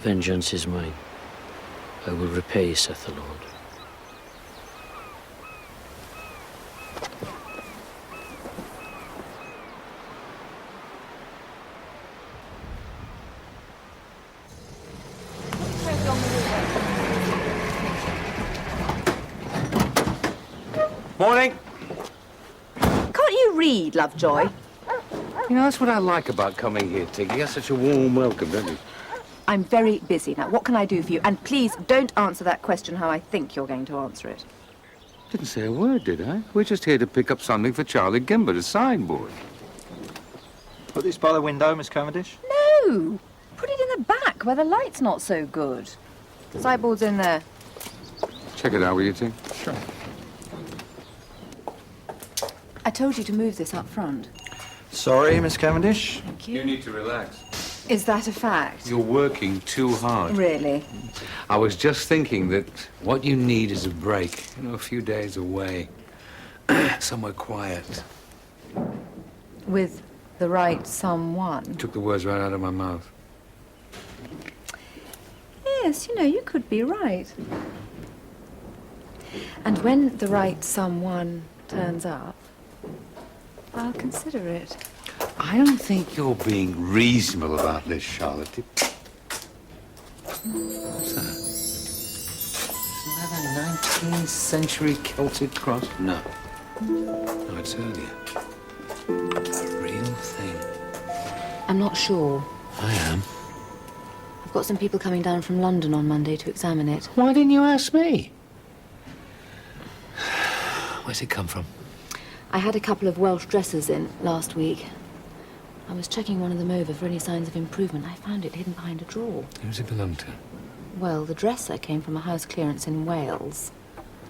Vengeance is mine. I will repay, saith the Lord. Morning. Can't you read, Lovejoy? You know, that's what I like about coming here, Tig. You get such a warm welcome, don't you? I'm very busy now. What can I do for you? And please don't answer that question how I think you're going to answer it. Didn't say a word, did I? We're just here to pick up something for Charlie Gimbert, a signboard. Put this by the window, Miss Cavendish. No! Put it in the back where the light's not so good. The sideboard's in there. Check it out, will you, Tig? Sure. I told you to move this up front. Sorry, Miss Cavendish. Thank you. You need to relax. Is that a fact? You're working too hard. Really? I was just thinking that what you need is a break. You know, a few days away. Somewhere quiet. With the right someone? Took the words right out of my mouth. Yes, you know, you could be right. And when the right someone turns up, I'll consider it. I don't think you're being reasonable about this, Charlotte. What's that? Isn't that a 19th century Celtic cross? No. No, it's earlier. A real thing. I'm not sure. I am. I've got some people coming down from London on Monday to examine it. Why didn't you ask me? Where's it come from? I had a couple of Welsh dressers in last week. I was checking one of them over for any signs of improvement. I found it hidden behind a drawer. Who does it belong to? Well, the dresser came from a house clearance in Wales.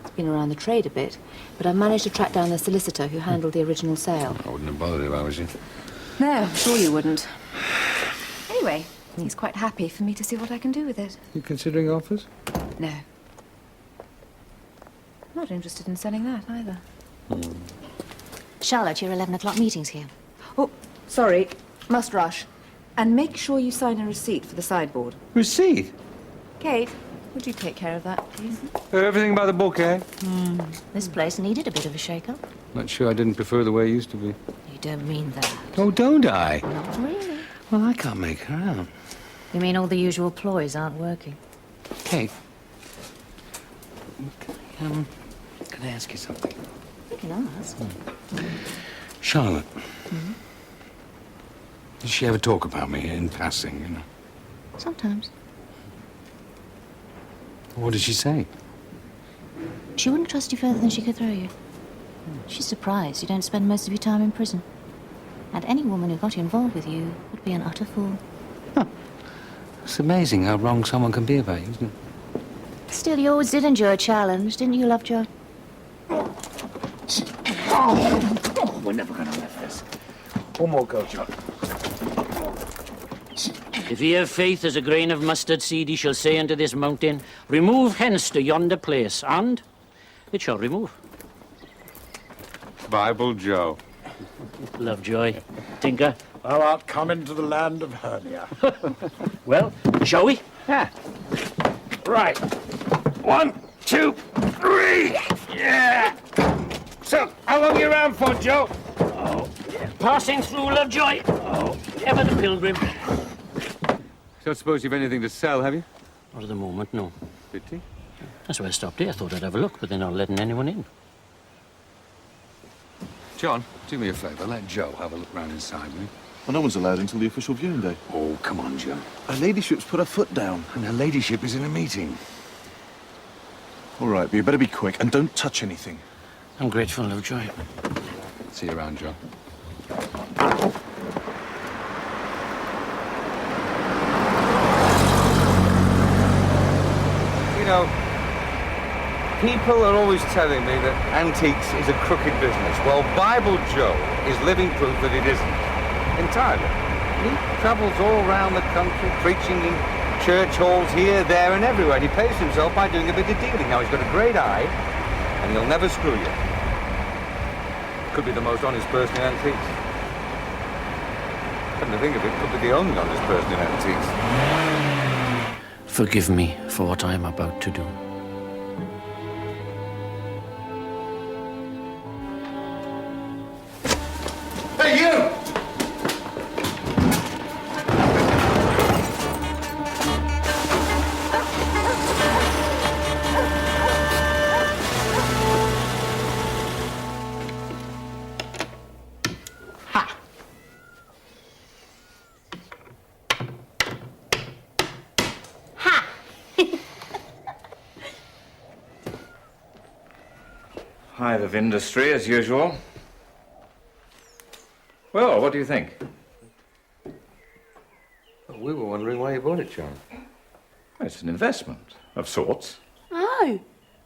It's been around the trade a bit, but I've managed to track down the solicitor who handled the original sale. I wouldn't have bothered if I was you. No, I'm sure you wouldn't. Anyway, he's quite happy for me to see what I can do with it. You considering offers? No. I'm not interested in selling that either. Charlotte, your 11 o'clock meeting's here. Oh, sorry. Must rush. And make sure you sign a receipt for the sideboard. Receipt? Kate, would you take care of that, please? Everything by the book, eh? This place needed a bit of a shake-up. Not sure I didn't prefer the way it used to be. You don't mean that. Oh, don't I? Not really. Well, I can't make her out. You mean all the usual ploys aren't working? Kate. Can I ask you something? You can ask. Charlotte. Did she ever talk about me in passing, you know? Sometimes. What did she say? She wouldn't trust you further than she could throw you. She's surprised you don't spend most of your time in prison. And any woman who got involved with you would be an utter fool. It's amazing how wrong someone can be about you, isn't it? Still, you always did enjoy a challenge, didn't you, Lovejoy? We're never gonna let this. One more go, John. If ye have faith as a grain of mustard seed, ye shall say unto this mountain, remove hence to yonder place, and it shall remove. Bible Joe. Lovejoy, Tinker. Thou art come into the land of Hernia. Well, shall we? Yeah. Right. 1, 2, 3. Yeah. So, how long are you around for, Joe? Passing through, Lovejoy. Oh, ever the pilgrim. Don't suppose you've anything to sell, have you? Not at the moment, no. Pity. That's why I stopped here. I thought I'd have a look, but they're not letting anyone in. John, do me a favour. Let Joe have a look round inside with me. Well, no one's allowed until the official viewing day. Oh, come on, Joe. Her ladyship's put her foot down. And her ladyship is in a meeting. All right, but you better be quick and don't touch anything. I'm grateful, Lovejoy. See you around, John. You know, people are always telling me that antiques is a crooked business. Well, Bible Joe is living proof that it isn't. Entirely. He travels all around the country, preaching in church halls here, there, and everywhere. And he pays himself by doing a bit of dealing. Now, he's got a great eye, and he'll never screw you. Could be the most honest person in antiques. Come to think of it, could be the only honest person in antiques. Forgive me for what I am about to do. Hey, you! Hive of industry, as usual. Well, what do you think? We were wondering why you bought it, John. It's an investment, of sorts. Oh,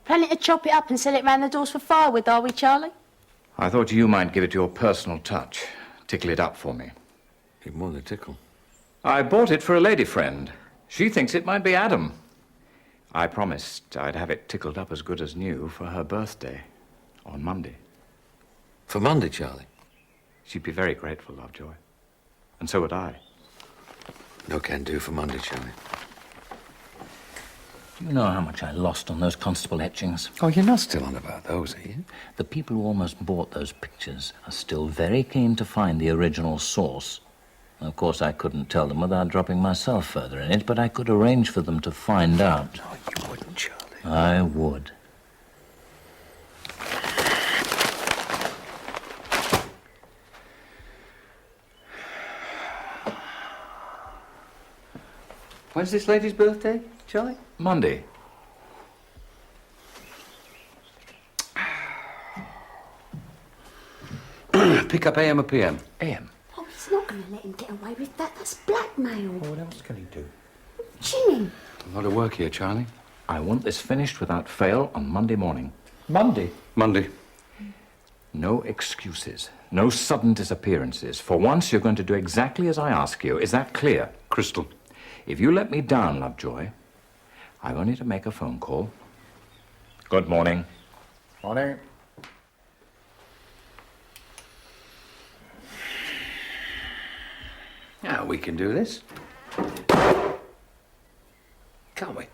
planning to chop it up and sell it round the doors for firewood, are we, Charlie? I thought you might give it your personal touch. Tickle it up for me. Need more than a tickle. I bought it for a lady friend. She thinks it might be Adam. I promised I'd have it tickled up as good as new for her birthday on Monday. For Monday, Charlie? She'd be very grateful, Lovejoy. And so would I. No can do for Monday, Charlie. Do you know how much I lost on those constable etchings? Oh, you're not still on about those, are you? The people who almost bought those pictures are still very keen to find the original source. Of course, I couldn't tell them without dropping myself further in it, but I could arrange for them to find out. No, you wouldn't, Charlie. I would. When's this lady's birthday, Charlie? Monday. Pick up AM or PM? AM. Oh, he's not going to let him get away with that. That's blackmail. What else can he do? Chinning. A lot of work here, Charlie. I want this finished without fail on Monday morning. Monday? Monday. No excuses. No sudden disappearances. For once, you're going to do exactly as I ask you. Is that clear? Crystal. If you let me down, Lovejoy, I've only to make a phone call. Good morning. Morning. Now we can do this. Can't we?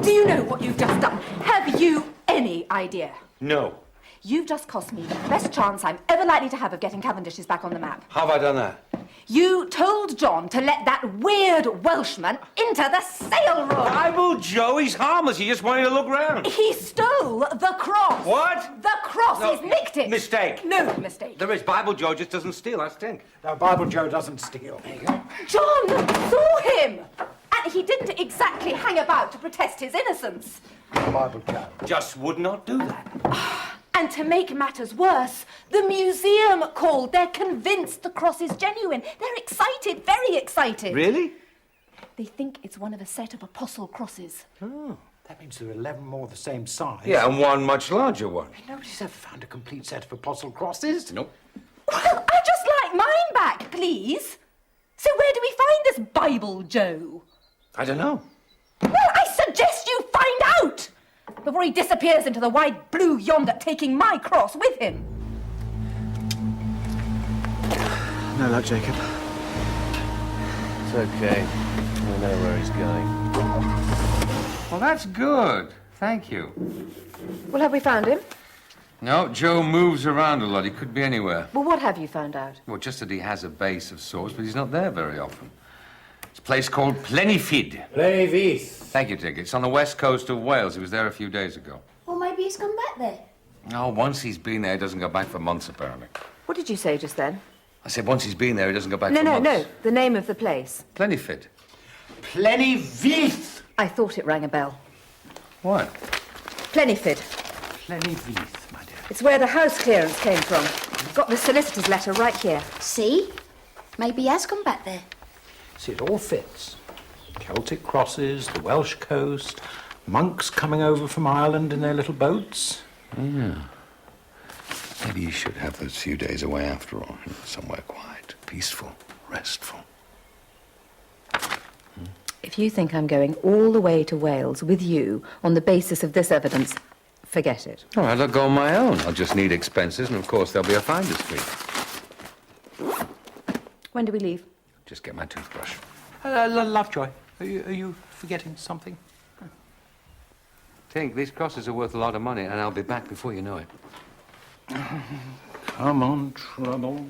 Do you know what you've just done? Have you any idea? No. You've just cost me the best chance I'm ever likely to have of getting Cavendish's back on the map. How have I done that? You told John to let that weird Welshman into the sale room. Bible Joe, he's harmless. He just wanted to look round. He stole the cross. What? The cross. No, He's nicked it. mistake. No mistake. There is. Bible Joe just doesn't steal. I stink. Now, Bible Joe doesn't steal. John saw him at And he didn't exactly hang about to protest his innocence. Bible Joe just would not do that. And to make matters worse, the museum called. They're convinced the cross is genuine. They're excited, very excited. Really? They think it's one of a set of apostle crosses. Oh, That means there are 11 more the same size. Yeah, and one much larger one. Nobody's ever found a complete set of apostle crosses. Nope. Well, I just like mine back, please. So where do we find this Bible, Joe? I don't know. Well, I suggest you find out before he disappears into the wide blue yonder, taking my cross with him. No luck, Jacob. It's okay. We know where he's going. Well, that's good. Thank you. Well, have we found him? No, Joe moves around a lot. He could be anywhere. Well, what have you found out? Well, just that he has a base of sorts, but he's not there very often. It's a place called Plenifid. Plenifid. Thank you, Dick. It's on the west coast of Wales. He was there a few days ago. Or maybe he's gone back there. Oh, once he's been there, he doesn't go back for months, apparently. What did you say just then? I said once he's been there, he doesn't go back No, for no, months. no. The name of the place. Plenifid. Plenifid. I thought it rang a bell. What? Plenifid. Plenifid, my dear. It's where the house clearance came from. I've got the solicitor's letter right here. See? Maybe he has gone back there. See, it all fits. Celtic crosses, the Welsh coast, monks coming over from Ireland in their little boats. Yeah. Maybe you should have those few days away after all. Somewhere quiet, peaceful, restful. If you think I'm going all the way to Wales with you on the basis of this evidence, forget it. All right, I'll go on my own. I'll just need expenses, and of course there'll be a finder's fee. When do we leave? Just get my toothbrush. Lovejoy, are you forgetting something? Tink, these crosses are worth a lot of money, and I'll be back before you know it. Come on, trouble.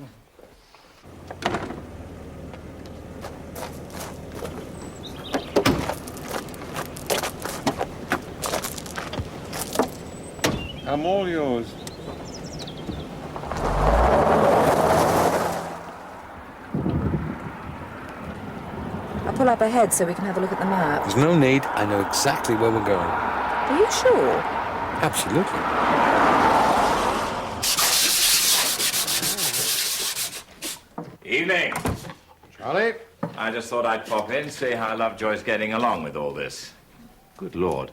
I'm all yours. I'll pull up ahead so we can have a look at the map. There's no need. I know exactly where we're going. Are you sure? Absolutely. Evening. Charlie? I just thought I'd pop in, see how Lovejoy's getting along with all this. Good Lord.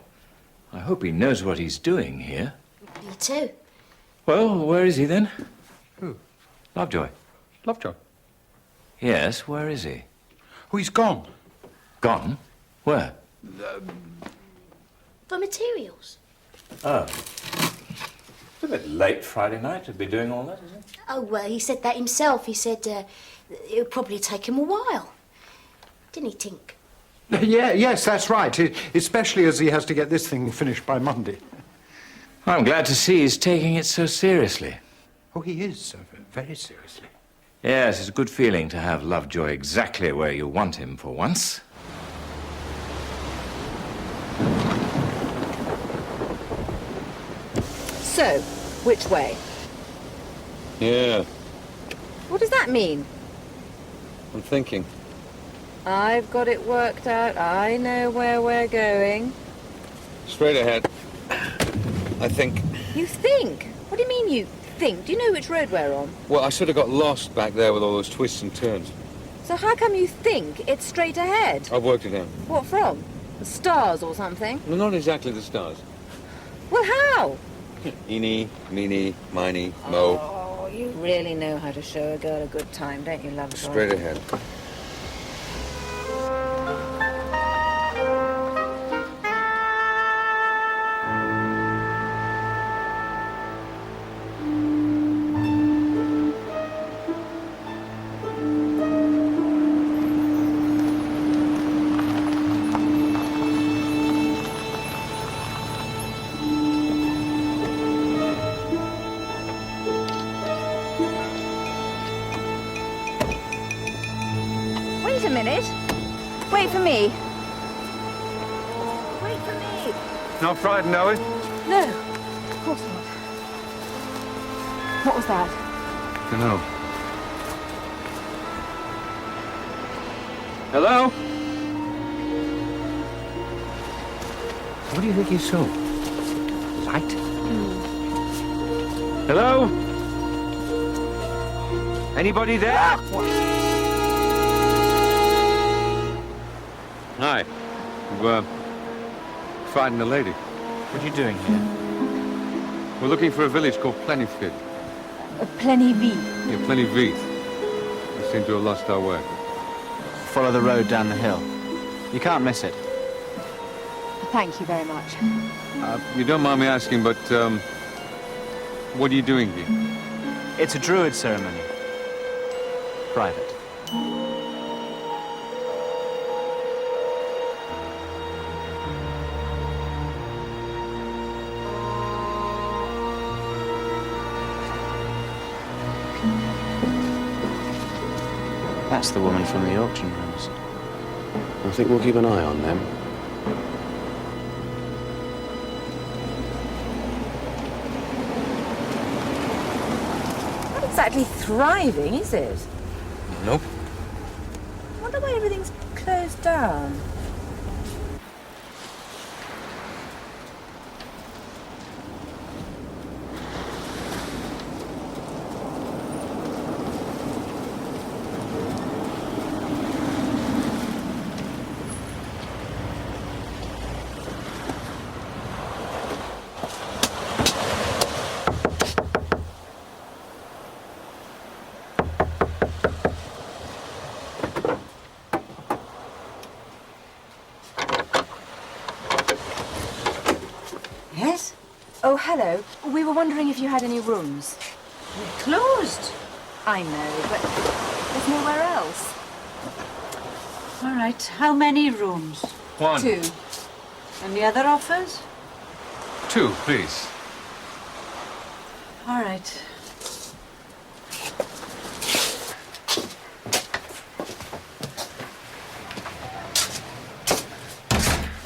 I hope he knows what he's doing here. Me too. Well, where is he then? Who? Lovejoy. Lovejoy. Yes, where is he? Oh, he's gone. Gone? Where? For materials. Oh. It's a bit late Friday night to be doing all that, isn't it? Oh, well, he said that himself. He said it'll probably take him a while. Didn't he, Tink? Yes, that's right. Especially as he has to get this thing finished by Monday. I'm glad to see he's taking it so seriously. Oh, he is, very seriously. Yes, it's a good feeling to have Lovejoy exactly where you want him for once. So, which way? Yeah, What does that mean? I'm thinking. I've got it worked out. I know where we're going. Straight ahead. I think. You think? What do you mean you think? Do you know which road we're on? Well, I sort of got lost back there with all those twists and turns. So how come you think it's straight ahead? I've worked it out. What from? The stars or something? No, not exactly the stars. Well, how? Eeny, meeny, miny, mo. Oh, you really know how to show a girl a good time, don't you, Lovejoy? Straight ahead. Wait a minute. Wait for me. Wait for me. Not frightened, are we? No, of course not. What was that? Dunno. Hello? What do you think you saw? Light? Hello? Anybody there? Hi. You, frightened a lady. What are you doing here? We're looking for a village called Plentyfield. Plenty-vie. Yeah, Plentyfield. We seem to have lost our way. Follow the road down the hill. You can't miss it. Thank you very much. You don't mind me asking, but, what are you doing here? It's a druid ceremony. Private. That's the woman from the auction rooms. I think we'll keep an eye on them. Not exactly thriving, is it? Nope. I wonder why everything's closed down. Yes? Oh, hello. We were wondering if you had any rooms. We're closed. I know, but there's nowhere else. All right. How many rooms? 1. 2. Any other offers? 2, please. All right.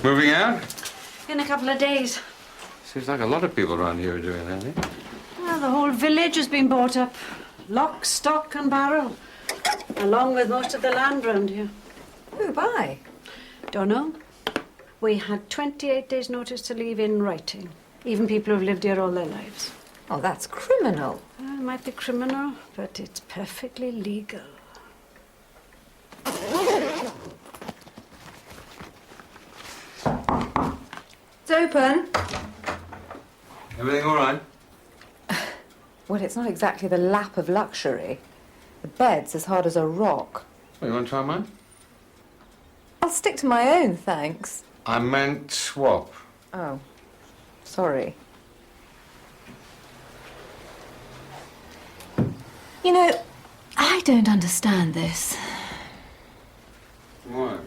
Moving out? In a couple of days. Seems like a lot of people around here are doing that, eh? Well, the whole village has been bought up. Lock, stock and barrel. Along with most of the land round here. Who by? Don't know. We had 28 days' notice to leave in writing. Even people who've lived here all their lives. Oh, that's criminal. It might be criminal, but it's perfectly legal. It's open. Everything all right? Well, it's not exactly the lap of luxury. The bed's as hard as a rock. Well, you want to try mine? I'll stick to my own, thanks. I meant swap. Oh, sorry. You know, I don't understand this. What?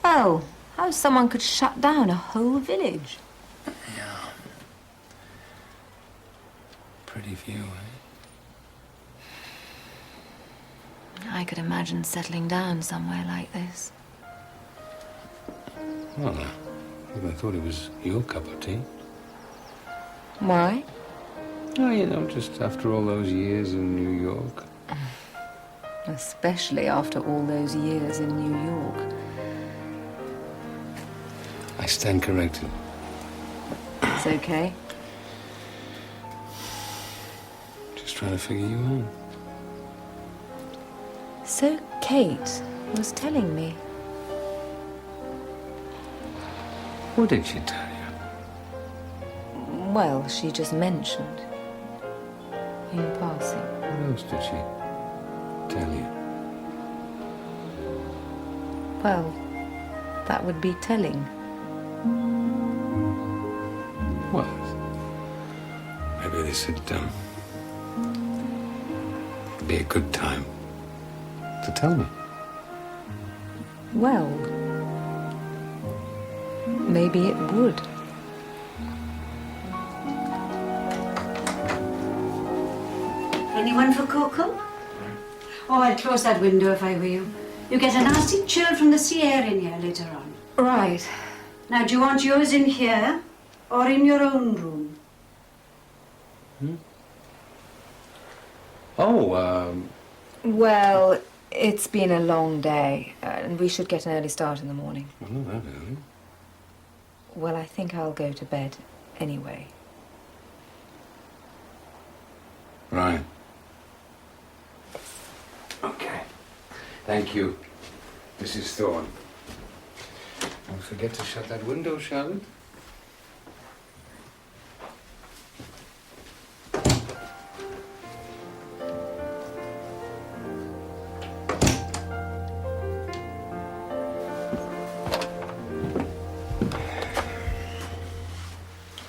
Well, how someone could shut down a whole village. Yeah. Pretty view, eh? I could imagine settling down somewhere like this. Well, I thought it was your cup of tea. Why? Oh, you know, just after all those years in New York. Especially after all those years in New York. I stand corrected. It's okay. Just trying to figure you out. So Kate was telling me. What did she tell you? Well, she just mentioned. In passing. What else did she tell you? Well, that would be telling. Well, maybe this would be a good time to tell me. Well, maybe it would. Anyone for cocoa? Oh, I'd close that window if I were you. You get a nasty chill from the sea air in here later on. Right. Now, do you want yours in here or in your own room? Oh, Well, it's been a long day, and we should get an early start in the morning. well, not that early. Well, I think I'll go to bed anyway. Right. Okay. Thank you, Mrs. Thorne. Don't forget to shut that window, Charlotte.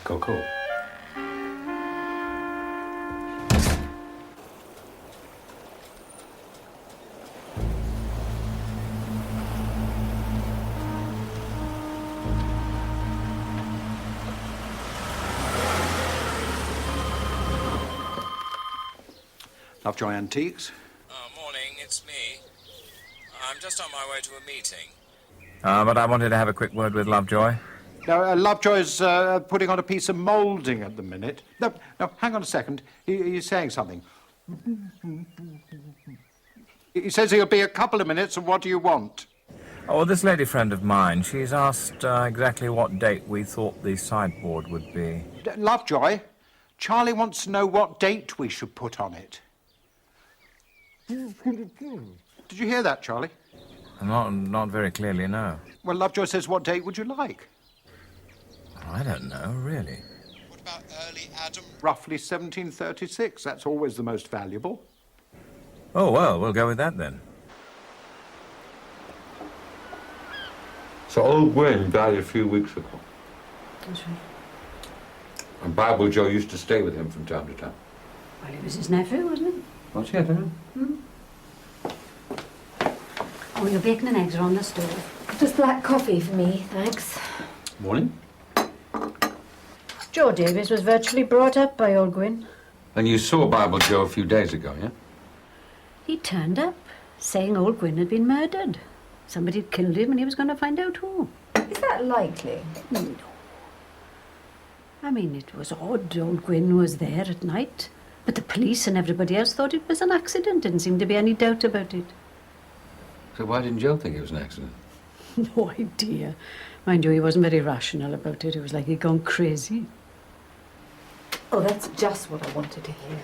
Coco. Lovejoy Antiques. Morning, it's me. I'm just on my way to a meeting. But I wanted to have a quick word with Lovejoy. Now, Lovejoy's putting on a piece of moulding at the minute. No, hang on a second. He's saying something. He says he'll be a couple of minutes, and what do you want? Oh, this lady friend of mine, she's asked exactly what date we thought the sideboard would be. Lovejoy, Charlie wants to know what date we should put on it. Did you hear that, Charlie? Not very clearly, no. Well, Lovejoy says, what date would you like? I don't know, really. What about early Adam? Roughly 1736. That's always the most valuable. Oh, well, we'll go with that then. So old Gwen died a few weeks ago. That's right. And Bible Joe used to stay with him from time to time. Well, he was his nephew, wasn't he? What's he having? Oh, your bacon and eggs are on the stove. Just black coffee for me, thanks. Morning. Joe Davies was virtually brought up by old Gwyn. And you saw Bible Joe a few days ago, yeah? He turned up, saying old Gwyn had been murdered. Somebody had killed him and he was going to find out who. Is that likely? No. I mean, it was odd old Gwyn was there at night, but the police and everybody else thought it was an accident. Didn't seem to be any doubt about it. So why didn't Joe think it was an accident? No idea. Mind you, he wasn't very rational about it. It was like he'd gone crazy. Oh, that's just what I wanted to hear.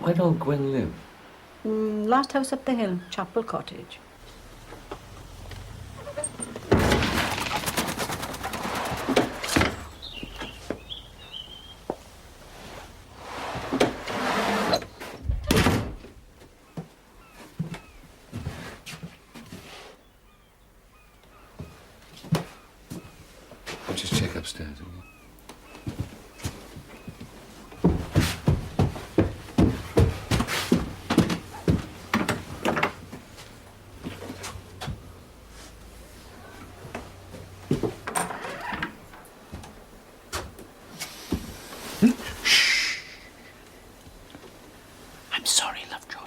Where don't Gwen live? Last house up the hill, Chapel Cottage. I'll just check upstairs. I'm sorry, Lovejoy.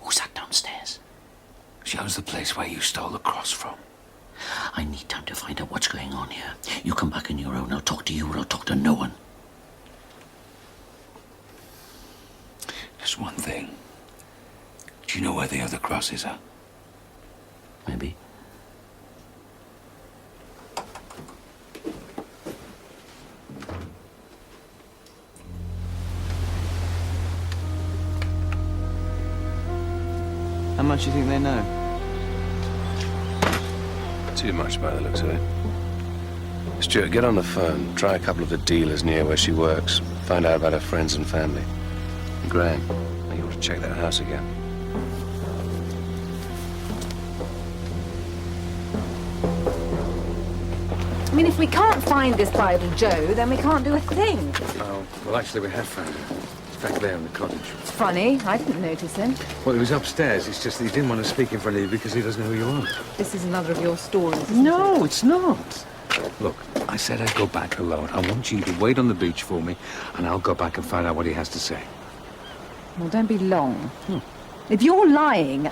Who's that downstairs? She owns the place where you stole the cross from. I need time to find out what's going on here. You come back on your own. I'll talk to you or I'll talk to no one. Just one thing. Do you know where the other crosses are? Maybe. How much do you think they know? Too much by the looks of it. Stuart, get on the phone. Try a couple of the dealers near where she works. Find out about her friends and family. And Graham, you ought to check that house again. I mean, if we can't find this Bible Joe, then we can't do a thing. Oh, well, actually, we have found him. He's back there in the cottage. It's funny. I didn't notice him. Well, he was upstairs. It's just that he didn't want to speak in front of you because he doesn't know who you are. This is another of your stories, isn't No, it's not. Look, I said I'd go back alone. I want you to wait on the beach for me, and I'll go back and find out what he has to say. Well, don't be long. If you're lying...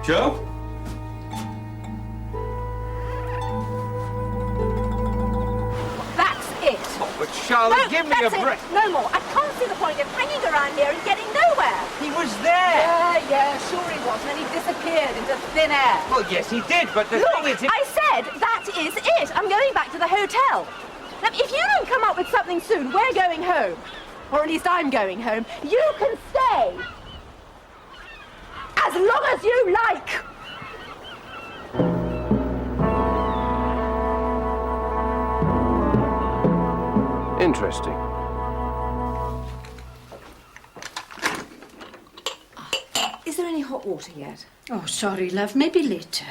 Joe? That's it. Oh, but Charlotte, No, give me that's a it. break. No more. I can't see the point of hanging around here and getting nowhere. He was there. Yeah, sure he was. And then he disappeared into thin air. Well, yes, he did, but the Look, thing is... I said that is it. I'm going back to the hotel. Now, if you don't come up with something soon, we're going home. Or at least I'm going home. You can stay. As long as you like. Interesting. Is there any hot water yet? Oh, sorry, love. Maybe later.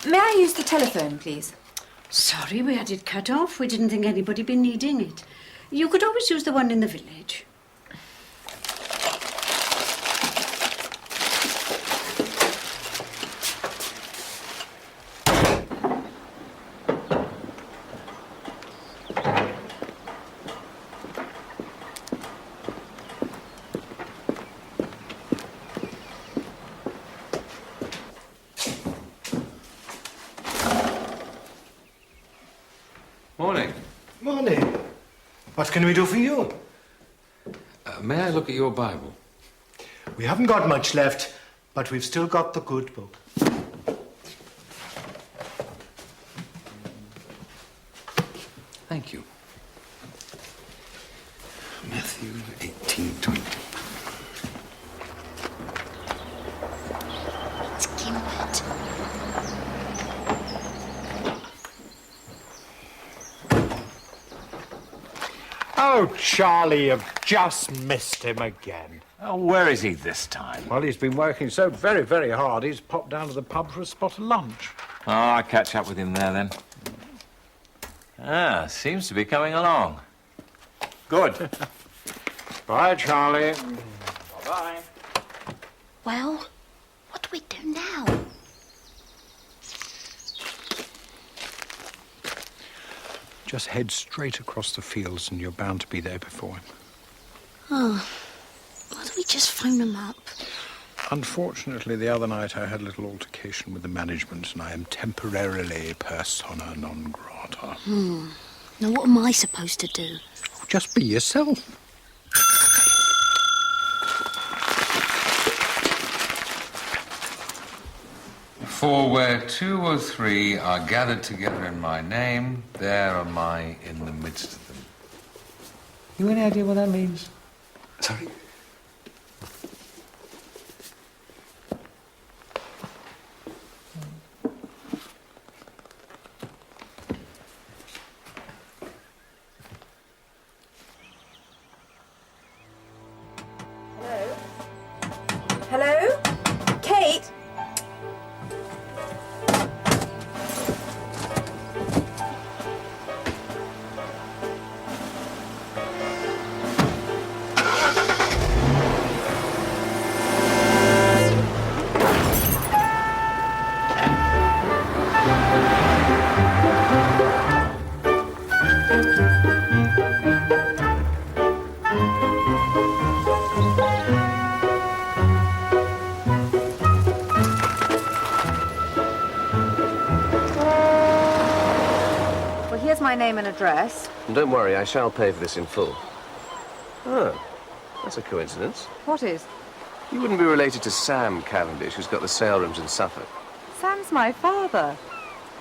May I use the telephone, please? Sorry, we had it cut off. We didn't think anybody'd be needing it. You could always use the one in the village. Morning. Morning. What can we do for you? May I look at your Bible? We haven't got much left, but we've still got the good book. Thank you. Matthew 18:20. It's Gilbert. Oh, Charlie, you've just missed him again. Oh, where is he this time? Well, he's been working so very, very hard, he's popped down to the pub for a spot of lunch. Oh, I'll catch up with him there then. Ah, seems to be coming along. Good. Bye, Charlie. Bye. Well, what do we do now? Just head straight across the fields and you're bound to be there before him. Oh, why don't we just phone them up? Unfortunately, the other night I had a little altercation with the management and I am temporarily persona non grata. Now, what am I supposed to do? Just be yourself. For where 2 or 3 are gathered together in my name, there am I in the midst of them. You any idea what that means? Sorry? Hello? Kate? Well, here's my name and address. Don't worry, I shall pay for this in full. Oh, that's a coincidence. What is? You wouldn't be related to Sam Cavendish, who's got the sale rooms in Suffolk. Sam's my father.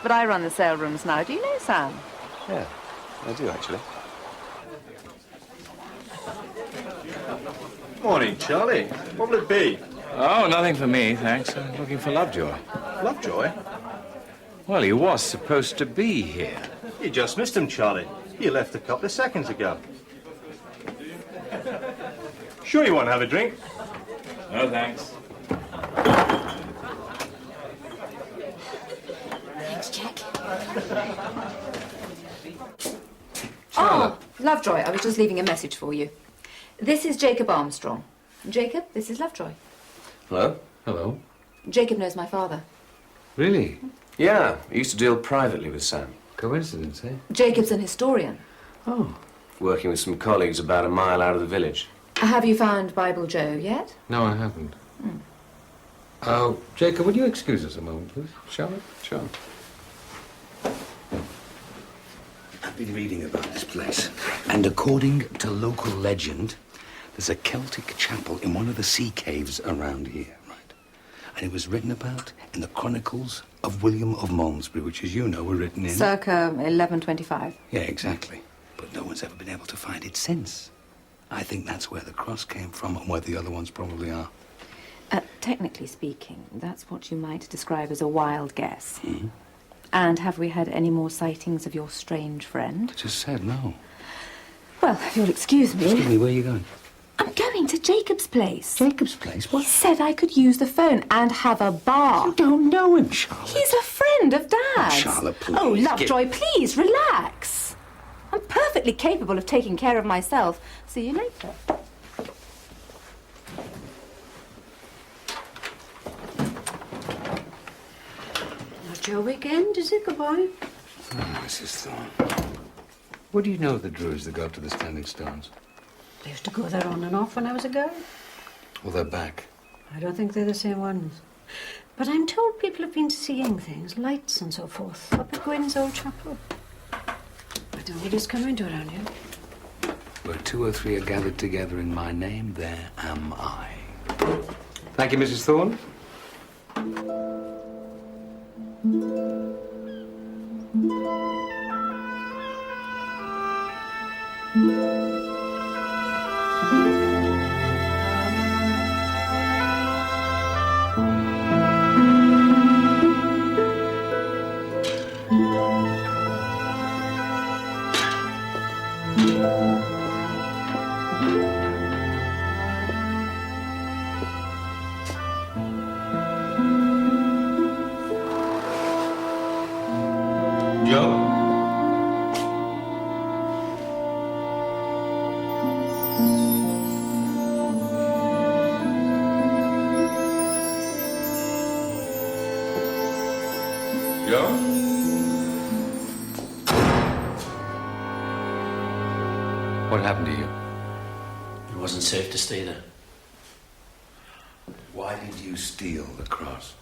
But I run the sale rooms now. Do you know Sam? Yeah, I do, actually. Morning, Charlie. What will it be? Oh, nothing for me, thanks. I'm looking for Lovejoy. Lovejoy? Well, he was supposed to be here. You just missed him, Charlie. He left a couple of seconds ago. Sure you want to have a drink? No, thanks. Thanks, Jack. Oh, Lovejoy, I was just leaving a message for you. This is Jacob Armstrong. Jacob, this is Lovejoy. Hello? Hello. Jacob knows my father. Really? Yeah, I used to deal privately with Sam. Coincidence, eh? Jacob's an historian. Oh. Working with some colleagues about a mile out of the village. Have you found Bible Joe yet? No, I haven't. Oh, Jacob, would you excuse us a moment, please? Shall we? Sure. I've been reading about this place, and according to local legend, there's a Celtic chapel in one of the sea caves around here, right? And it was written about in the Chronicles of William of Malmesbury, which, as you know, were written in... Circa 1125. Yeah, exactly. But no one's ever been able to find it since. I think that's where the cross came from and where the other ones probably are. Technically speaking, that's what you might describe as a wild guess. Mm-hmm. And have we had any more sightings of your strange friend? I just said no. Well, if you'll excuse me... Excuse me, where are you going? I'm going to Jacob's place. Jacob's place? What? He said I could use the phone and have a bar. You don't know him, Charlotte. He's a friend of Dad's. Oh, Charlotte, please. Oh, Lovejoy, please, relax. I'm perfectly capable of taking care of myself. See you later. Not your weekend, is it? Goodbye. Oh, Mrs. Thorne. What do you know of the Druids that go up to the Standing Stones? I used to go there on and off when I was a girl. Well, they're back. I don't think they're the same ones. But I'm told people have been seeing things, lights and so forth, up at Gwyn's old chapel. I don't know what it's coming to around here. Where 2 or 3 are gathered together in my name, there am I. Thank you, Mrs. Thorne. Joe? Joe? What happened to you? It wasn't safe to stay there. Why did you steal the cross?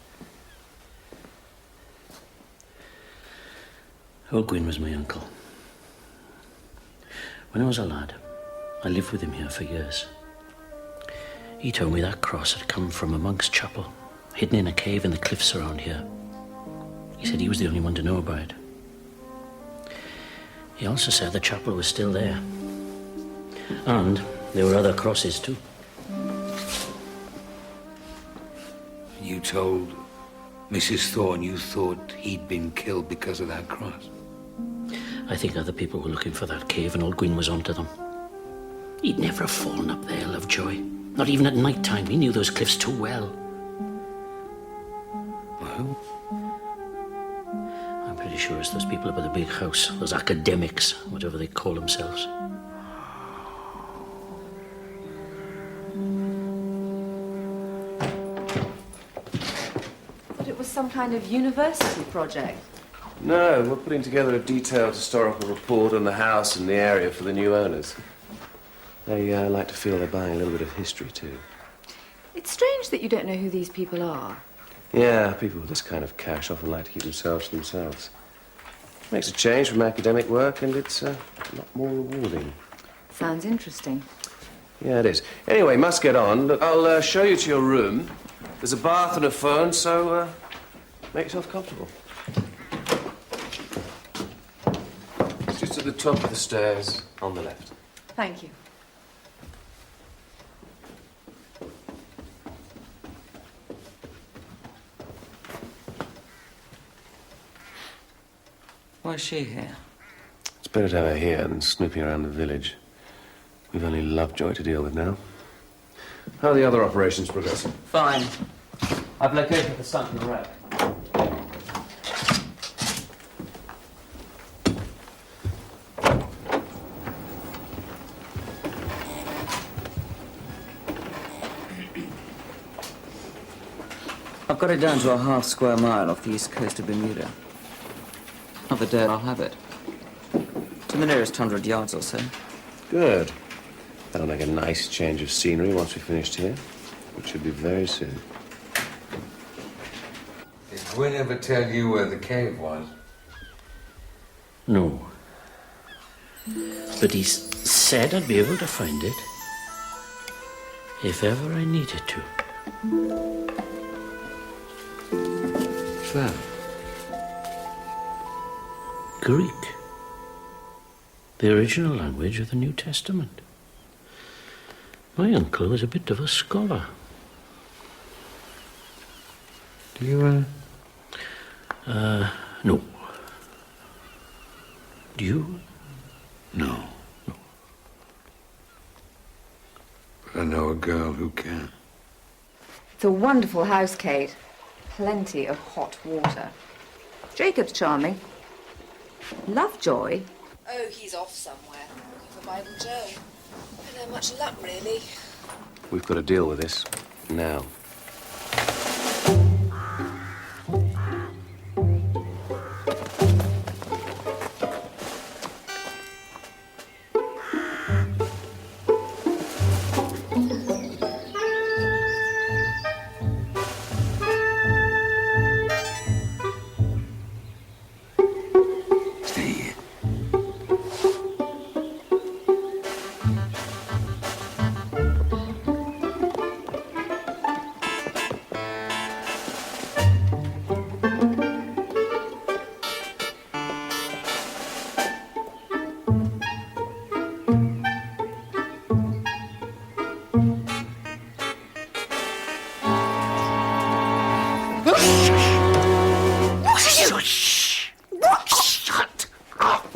Old Gwyn was my uncle. When I was a lad, I lived with him here for years. He told me that cross had come from a monk's chapel, hidden in a cave in the cliffs around here. He said he was the only one to know about it. He also said the chapel was still there. And there were other crosses too. You told Mrs. Thorne you thought he'd been killed because of that cross? I think other people were looking for that cave and old Gwyn was onto them. He'd never have fallen up there, Lovejoy. Not even at night time. He knew those cliffs too well. Well? I'm pretty sure it's those people up at the big house. Those academics, whatever they call themselves. But it was some kind of university project. No, we're putting together a detailed historical report on the house and the area for the new owners. They like to feel they're buying a little bit of history, too. It's strange that you don't know who these people are. Yeah, people with this kind of cash often like to keep themselves to themselves. Makes a change from academic work, and it's a lot more rewarding. Sounds interesting. Yeah, it is. Anyway, must get on. Look, I'll show you to your room. There's a bath and a phone, so make yourself comfortable. It's just at the top of the stairs on the left. Thank you. Why is she here? It's better to have her here than snooping around the village. We've only Lovejoy to deal with now. How are the other operations progressing? Fine. I've located the sunken wreck. I've got it down to a half square mile off the east coast of Bermuda. Another day I'll have it. To the nearest 100 yards or so. Good. That'll make a nice change of scenery once we're finished here, which should be very soon. we never tell you where the cave was? No. But he said I'd be able to find it if ever I needed to. What's that? Greek. The original language of the New Testament. My uncle was a bit of a scholar. Do you, No. Do you? No. But I know a girl who can. It's a wonderful house, Kate. Plenty of hot water. Jacob's charming. Lovejoy? Oh, he's off somewhere. Looking for Bible Joe. Don't have much luck, really. We've got to deal with this now. Shut up!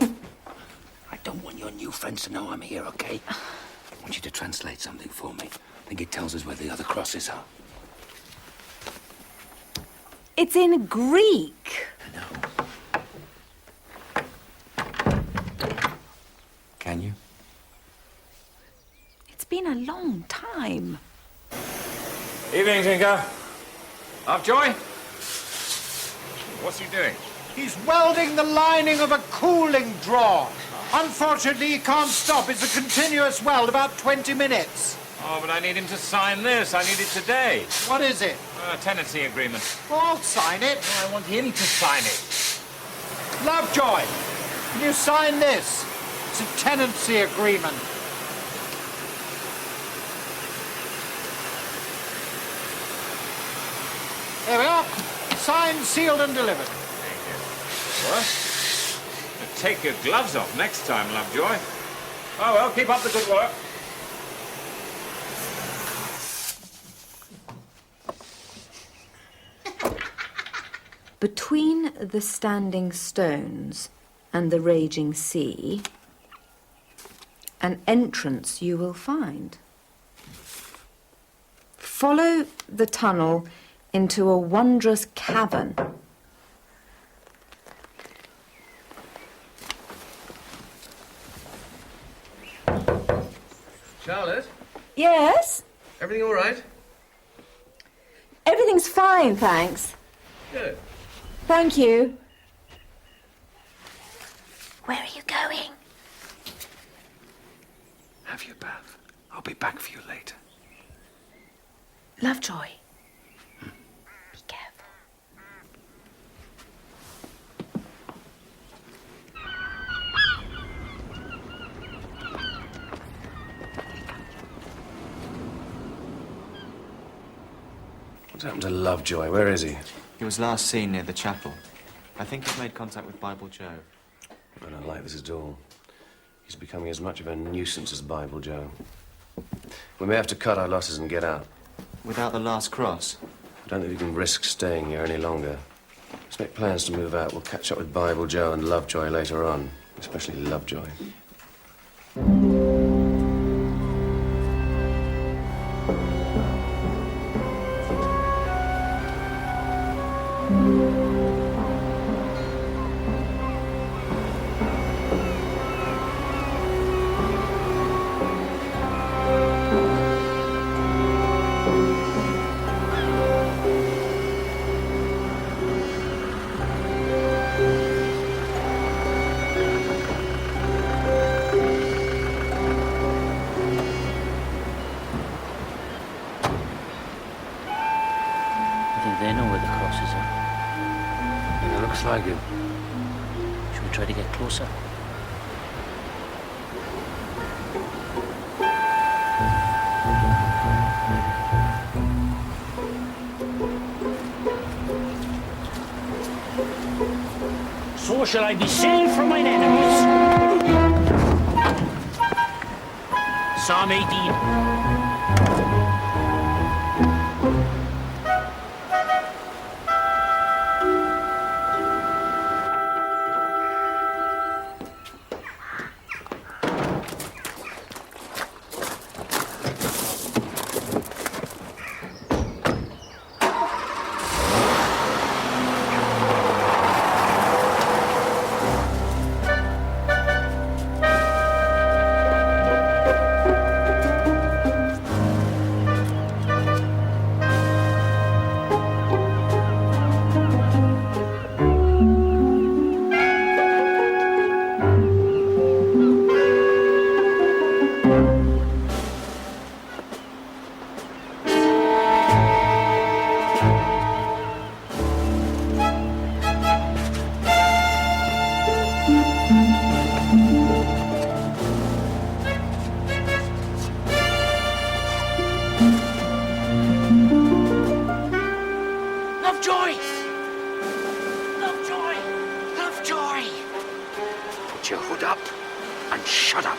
I don't want your new friends to know I'm here, okay? I want you to translate something for me. I think it tells us where the other crosses are. It's in Greek. Can you? It's been a long time. Evening, Tinker. Lovejoy? What's he doing? He's welding the lining of a cooling drawer. Unfortunately, he can't stop. It's a continuous weld, about 20 minutes. Oh, but I need him to sign this. I need it today. What is it? A tenancy agreement. Well, I'll sign it. No, I want him to sign it. Lovejoy, can you sign this? It's a tenancy agreement. There we are. Signed, sealed, and delivered. What? Take your gloves off next time, Lovejoy. Oh, well, keep up the good work. Between the standing stones and the raging sea, an entrance you will find. Follow the tunnel into a wondrous cavern. Charlotte? Yes? Everything all right? Everything's fine, thanks. Good. Thank you. Where are you going? Have your bath. I'll be back for you later. Lovejoy. Be careful. What's happened to Lovejoy? Where is he? He was last seen near the chapel. I think he's made contact with Bible Joe. I don't like this at all. He's becoming as much of a nuisance as Bible Joe. We may have to cut our losses and get out. Without the last cross? I don't think we can risk staying here any longer. Let's make plans to move out. We'll catch up with Bible Joe and Lovejoy later on, especially Lovejoy. I think they know where the crosses are. Yeah, looks like it. Should we try to get closer? So shall I be saved from mine enemies. Psalm 18. Lovejoy! Lovejoy! Lovejoy! Put your hood up and shut up.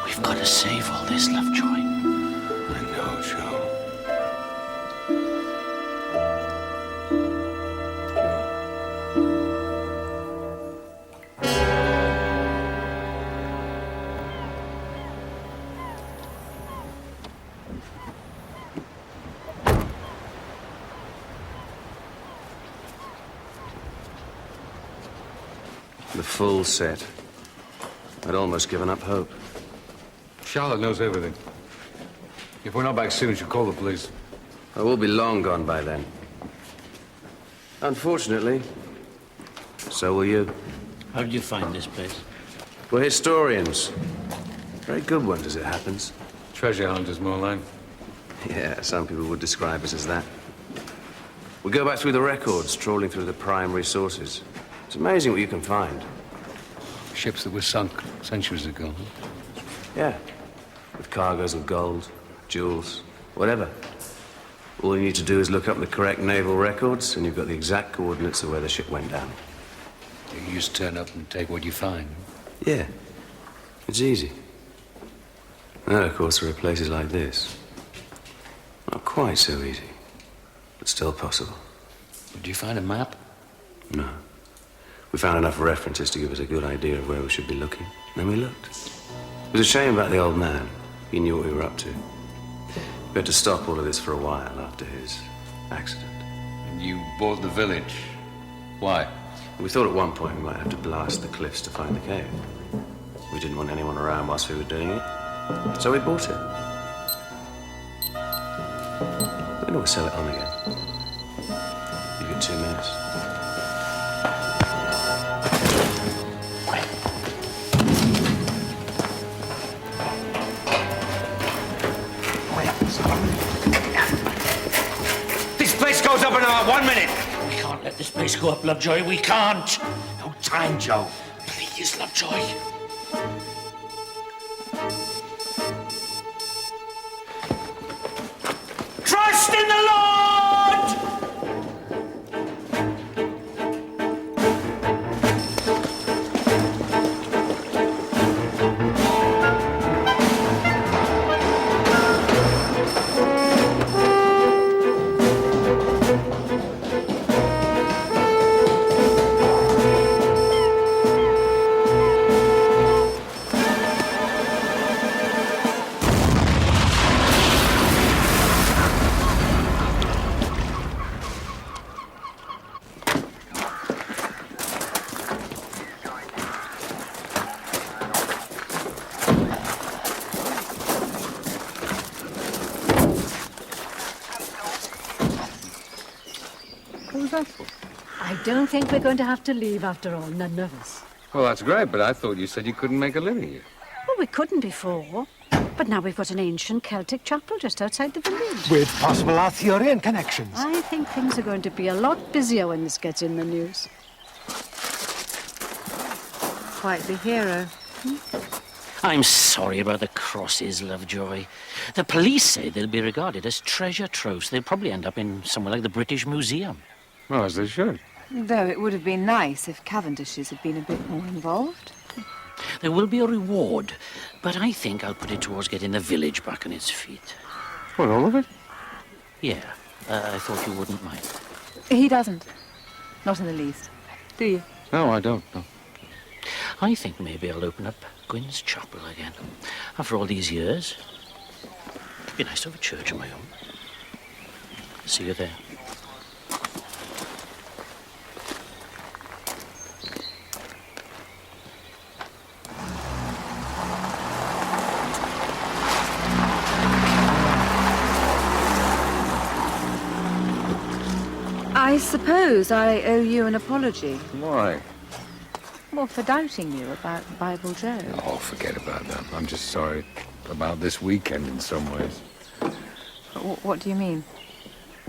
We've got to save all this, Lovejoy. I know, Joe. The full set. I'd almost given up hope. Charlotte knows everything. If we're not back soon, she'll call the police. I will be long gone by then. Unfortunately, so will you. How did you find this place? We're historians. Very good ones, as it happens. Treasure hunters, more like. Yeah, some people would describe us as that. We go back through the records, trawling through the primary sources. It's amazing what you can find. Ships that were sunk centuries ago. Yeah. With cargoes of gold, jewels, whatever. All you need to do is look up the correct naval records, and you've got the exact coordinates of where the ship went down. You just turn up and take what you find. Yeah. It's easy. And of course, there are places like this. Not quite so easy, but still possible. Did you find a map? No. We found enough references to give us a good idea of where we should be looking. Then we looked. It was a shame about the old man. He knew what we were up to. We had to stop all of this for a while after his accident. You bought the village. Why? We thought at one point we might have to blast the cliffs to find the cave. We didn't want anyone around whilst we were doing it, so we bought it. We can always sell it on again. Give you 2 minutes. This place goes up in about 1 minute. We can't let this place go up, Lovejoy. We can't. No time, Joe. Please, Lovejoy. Trust in the Lord! What was that for? I don't think we're going to have to leave after all, none of us. Well, that's great, but I thought you said you couldn't make a living here. Well, we couldn't before. But now we've got an ancient Celtic chapel just outside the village. With possible Arthurian connections. I think things are going to be a lot busier when this gets in the news. Quite the hero. I'm sorry about the crosses, Lovejoy. The police say they'll be regarded as treasure troves. They'll probably end up in somewhere like the British Museum. Well, as they should. Though it would have been nice if Cavendish's had been a bit more involved. There will be a reward, but I think I'll put it towards getting the village back on its feet. What, all of it? Yeah, I thought you wouldn't mind. He doesn't. Not in the least. Do you? No, I don't, no. I think maybe I'll open up Gwyn's Chapel again. After all these years, it'd be nice to have a church of my own. See you there. I suppose I owe you an apology. Why? Well, for doubting you about Bible Joe. Oh, forget about that. I'm just sorry about this weekend in some ways. What do you mean?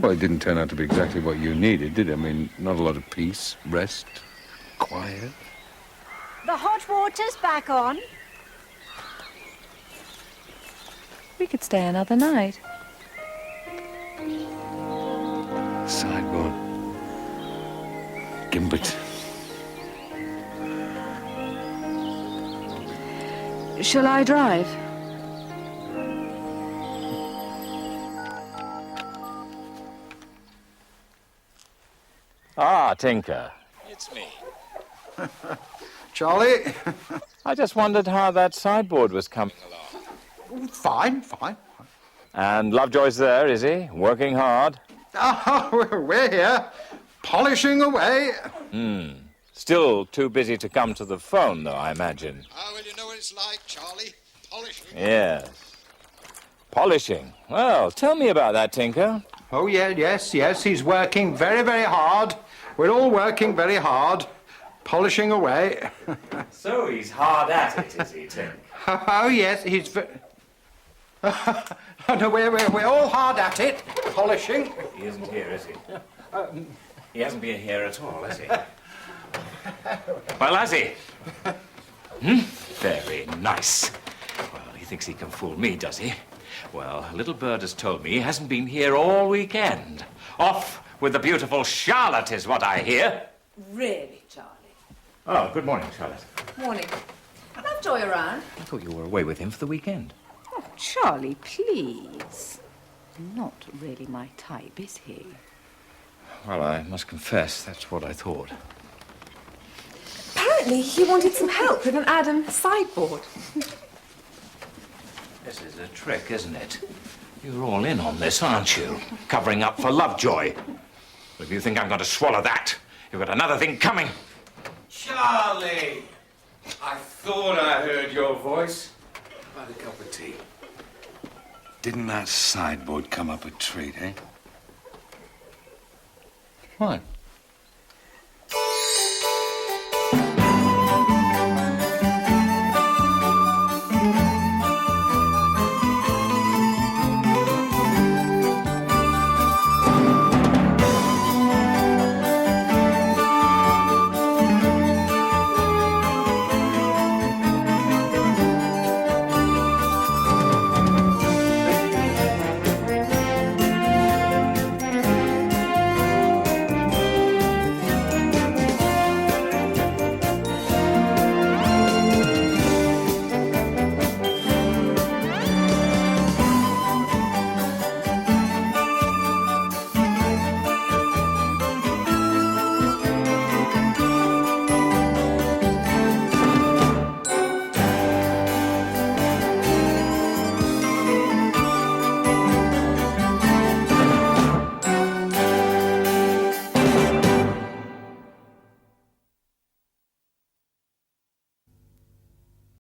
Well, it didn't turn out to be exactly what you needed, did it? I mean, not a lot of peace, rest, quiet. The hot water's back on. We could stay another night. Sideboard. Gimbert. Shall I drive? Ah, Tinker. It's me. Charlie? I just wondered how that sideboard was coming along. Fine, fine. And Lovejoy's there, is he? Working hard? Oh, we're here, polishing away. Still too busy to come to the phone, though, I imagine. Ah, well, you know what it's like, Charlie. Polishing. Yes. Polishing. Well, tell me about that, Tinker. Oh, yeah, yes, he's working very, very hard. We're all working very hard, polishing away. So he's hard at it, is he, Tinker? Oh, yes, he's no, we're all hard at it, polishing. He isn't here, is he? He hasn't been here at all, has he? Well, has he? Very nice. Well, he thinks he can fool me, does he? Well, a little bird has told me he hasn't been here all weekend. Off with the beautiful Charlotte is what I hear. Really, Charlie? Oh, good morning, Charlotte. Morning. Lovejoy around? I thought you were away with him for the weekend. Oh, Charlie, please. Not really my type, is he? Well, I must confess, that's what I thought. Apparently, he wanted some help with an Adam sideboard. This is a trick, isn't it? You're all in on this, aren't you? Covering up for Lovejoy. Well, if you think I'm going to swallow that, you've got another thing coming. Charlie! I thought I heard your voice. How about a cup of tea? Didn't that sideboard come up a treat, eh? What?